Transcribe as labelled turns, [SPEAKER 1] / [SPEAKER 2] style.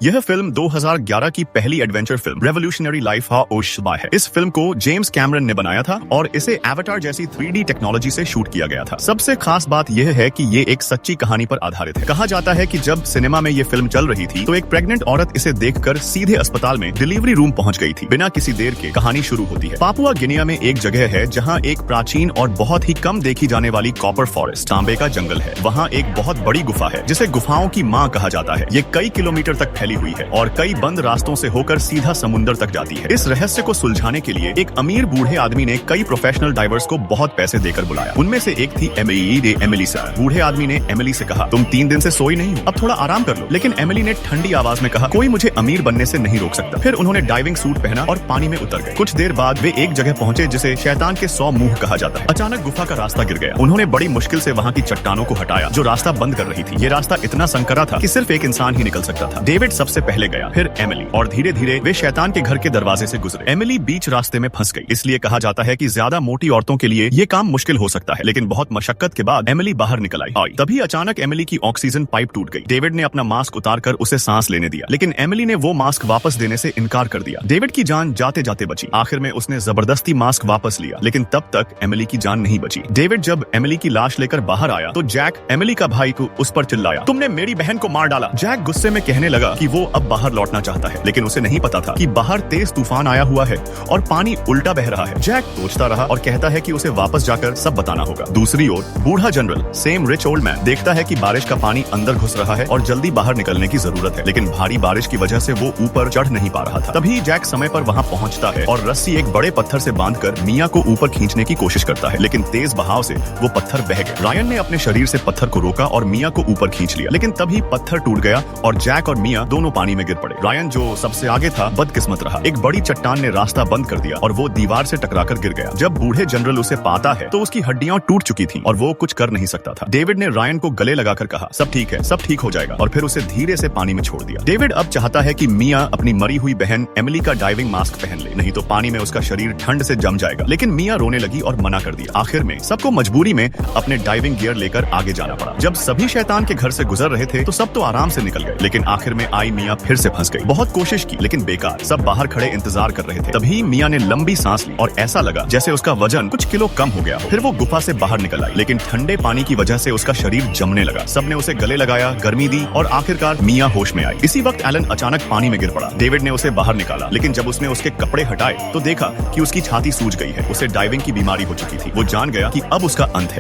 [SPEAKER 1] यह फिल्म 2011 की पहली adventure film revolutionary life of ओशबा है। इस फिल्म को जेम्स कैमरन ने बनाया था और इसे एवाटार जैसी 3D टेक्नोलॉजी से शूट किया गया था। सबसे खास बात यह है कि ये एक सच्ची कहानी पर आधारित है। कहा जाता है कि जब सिनेमा में ये फिल्म चल रही थी तो एक प्रेग्नेंट औरत इसे देखकर सीधे अस्पताल में डिलीवरी रूम पहुंच गई थी। बिना किसी देर के कहानी शुरू होती है। पापुआ गिनिया में एक जगह है जहाँ एक प्राचीन और बहुत ही कम देखी जाने वाली कॉपर फॉरेस्ट तांबे का जंगल है। वहाँ एक बहुत बड़ी गुफा है जिसे गुफाओं की माँ कहा जाता है। ये कई किलोमीटर तक फैली हुई है और कई बंद रास्तों से होकर सीधा समुद्र तक जाती है। इस रहस्य को सुलझाने के लिए एक अमीर बूढ़े आदमी ने कई प्रोफेशनल डाइवर्स को बहुत पैसे देकर बुलाया। उनमें से एक थी एमिली सर। बूढ़े आदमी ने एमिली से कहा, तुम 3 दिन से सोई नहीं हो, अब थोड़ा आराम कर लो। लेकिन एमिली ने ठंडी आवाज में कहा, कोई मुझे अमीर बनने से नहीं रोक सकता। फिर उन्होंने डाइविंग सूट पहना और पानी में उतर गए। कुछ देर बाद वे एक जगह पहुंचे जिसे शैतान के 100 मुंह कहा जाता है। अचानक गुफा का रास्ता गिर गया। उन्होंने बड़ी मुश्किल से वहाँ की चट्टानों को हटाया जो रास्ता बंद कर रही थी। ये रास्ता इतना संकरा था कि सिर्फ एक इंसान ही निकल सकता था। डेविड सबसे पहले गया, फिर एमिली, और धीरे धीरे वे शैतान के घर के दरवाजे से गुजरे। एमिली बीच रास्ते में फंस गई। इसलिए कहा जाता है कि ज्यादा मोटी औरतों के लिए ये काम मुश्किल हो सकता है, लेकिन बहुत मशक्कत के बाद एमिली बाहर निकल आई। तभी अचानक एमिली की ऑक्सीजन पाइप टूट गई। डेविड ने अपना मास्क उतारकर उसे सांस लेने दिया, लेकिन एमिली ने वो मास्क वापस देने से इनकार कर दिया। डेविड की जान जाते जाते बची। आखिर में उसने जबरदस्ती मास्क वापस लिया, लेकिन तब तक एमिली की जान नहीं बची। डेविड जब एमिली की लाश लेकर बाहर आया तो जैक, एमिली का भाई, को उस पर चिल्लाया, तुमने मेरी बहन को मार डाला। जैक गुस्से में कहने लगा कि वो अब बाहर लौटना चाहता है, लेकिन उसे नहीं पता था कि बाहर तेज तूफान आया हुआ है और पानी उल्टा बह रहा है। जैक सोचता रहा और कहता है कि उसे वापस जाकर सब बताना होगा। दूसरी ओर बूढ़ा general, same rich old man, देखता है कि बारिश का पानी अंदर घुस रहा है और जल्दी बाहर निकलने की जरूरत है, लेकिन भारी बारिश की वजह से वो ऊपर चढ़ नहीं पा रहा था। तभी जैक समय पर वहाँ पहुँचता है और रस्सी एक बड़े पत्थर से बांधकर मिया को ऊपर खींचने की कोशिश करता है, लेकिन तेज बहाव से वो पत्थर बह गए। रायन ने अपने शरीर से पत्थर को रोका और मिया को ऊपर खींच लिया, लेकिन तभी पत्थर टूट गया और जैक और मिया दोनों पानी में गिर पड़े। रायन, जो सबसे आगे था, बदकिस्मत रहा। एक बड़ी चट्टान ने रास्ता बंद कर दिया और वो दीवार से टकराकर गिर गया। जब बूढ़े जनरल उसे पाता है तो उसकी हड्डियां टूट चुकी थीं और वो कुछ कर नहीं सकता था। डेविड ने रायन को गले लगाकर कहा, सब ठीक है, सब ठीक हो जाएगा, और फिर उसे धीरे से पानी में छोड़ दिया। डेविड अब चाहता है कि मिया अपनी मरी हुई बहन एमिली का डाइविंग मास्क पहन ले, नहीं तो पानी में उसका शरीर ठंड से जम जाएगा। लेकिन मिया रोने लगी और मना कर दिया। आखिर में सबको मजबूरी में अपने डाइविंग गियर लेकर आगे जाना पड़ा। जब सभी शैतान के घर से गुजर रहे थे तो सब तो आराम से निकल गए, लेकिन आखिर में आई मिया फिर से फंस गई। बहुत कोशिश की लेकिन बेकार। सब बाहर खड़े इंतजार कर रहे थे। तभी मिया ने लंबी सांस ली और ऐसा लगा जैसे उसका वजन कुछ किलो कम हो गया हो। फिर वो गुफा से बाहर निकल आई, लेकिन ठंडे पानी की वजह से उसका शरीर जमने लगा। सबने उसे गले लगाया, गर्मी दी और आखिरकार मिया होश में आई। इसी वक्त एलन अचानक पानी में गिर पड़ा। डेविड ने उसे बाहर निकाला, लेकिन जब उसने उसके कपड़े हटाए तो देखा कि उसकी छाती सूज गई है। उसे डाइविंग की बीमारी हो चुकी थी। वो जान गया कि अब उसका अंत है।